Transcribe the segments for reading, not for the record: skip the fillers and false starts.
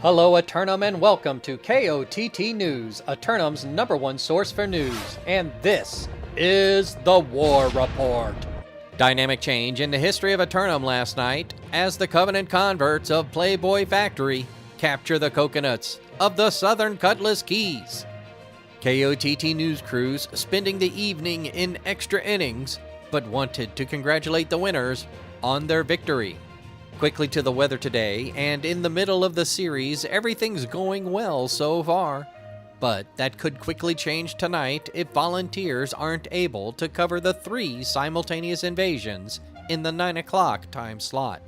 Hello Aeternum and welcome to KOTT News, Aeternum's #1 source for news, and this is the War Report. Dynamic change in the history of Aeternum last night as the Covenant converts of Playboy Factory capture the coconuts of the Southern Cutlass Keys. KOTT news crews spending the evening in extra innings, but wanted to congratulate the winners on their victory. Quickly to the weather today, and in the middle of the series, everything's going well so far. But that could quickly change tonight if volunteers aren't able to cover the 3 simultaneous invasions in the 9 o'clock time slot.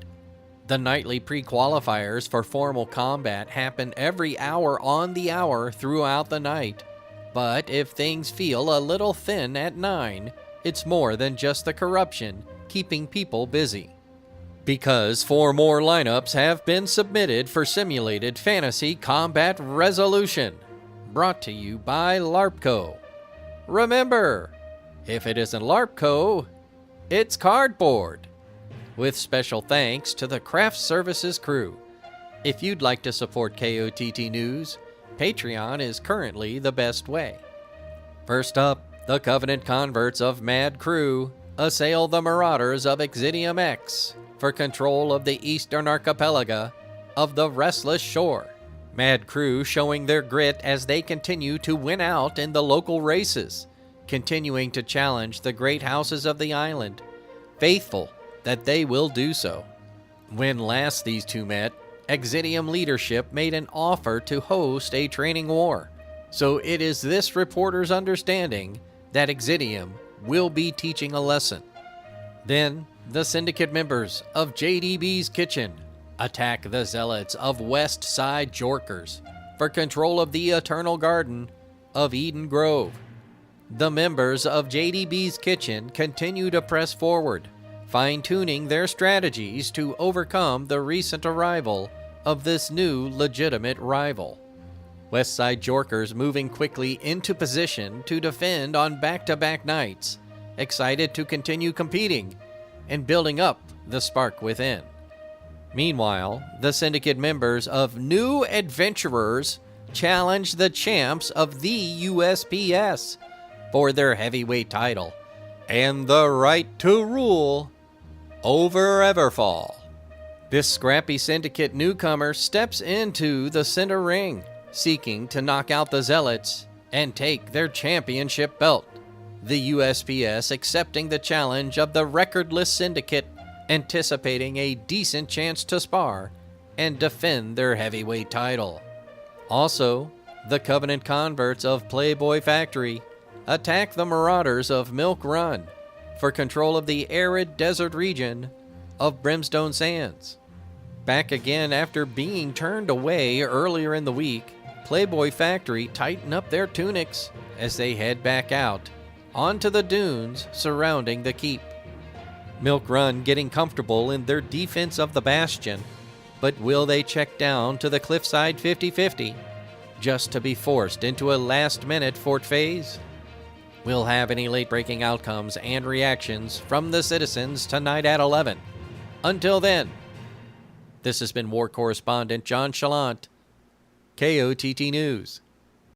The nightly pre-qualifiers for formal combat happen every hour on the hour throughout the night. But if things feel a little thin at 9, it's more than just the corruption keeping people busy. Because 4 more lineups have been submitted for simulated fantasy combat resolution. Brought to you by LARPco. Remember, if it isn't LARPco, it's cardboard. With special thanks to the Craft Services crew. If you'd like to support KOTT News, Patreon is currently the best way. First up, the Covenant converts of Mad Crew assail the Marauders of Exidium X for control of the eastern archipelago of the Restless Shore. Mad Crew showing their grit as they continue to win out in the local races, continuing to challenge the great houses of the island, faithful that they will do so. When last these two met, Exidium leadership made an offer to host a training war, so it is this reporter's understanding that Exidium will be teaching a lesson. Then, the syndicate members of JDB's Kitchen attack the zealots of West Side Jorkers for control of the Eternal Garden of Eden Grove. The members of JDB's Kitchen continue to press forward, fine-tuning their strategies to overcome the recent arrival of this new legitimate rival. West Side Jorkers moving quickly into position to defend on back-to-back nights, excited to continue competing and building up the spark within. Meanwhile, the syndicate members of New Adventurers challenge the champs of the USPS for their heavyweight title and the right to rule over Everfall. This scrappy syndicate newcomer steps into the center ring, seeking to knock out the Zealots and take their championship belt. The USPS accepting the challenge of the recordless syndicate, anticipating a decent chance to spar and defend their heavyweight title. Also, the Covenant converts of Playboy Factory attack the Marauders of Milk Run for control of the arid desert region of Brimstone Sands. Back again after being turned away earlier in the week, Playboy Factory tighten up their tunics as they head back out onto the dunes surrounding the keep. Milk Run getting comfortable in their defense of the bastion, but will they check down to the cliffside 50-50 just to be forced into a last-minute fort phase? We'll have any late-breaking outcomes and reactions from the citizens tonight at 11. Until then, this has been War Correspondent JChalant, KOTT News.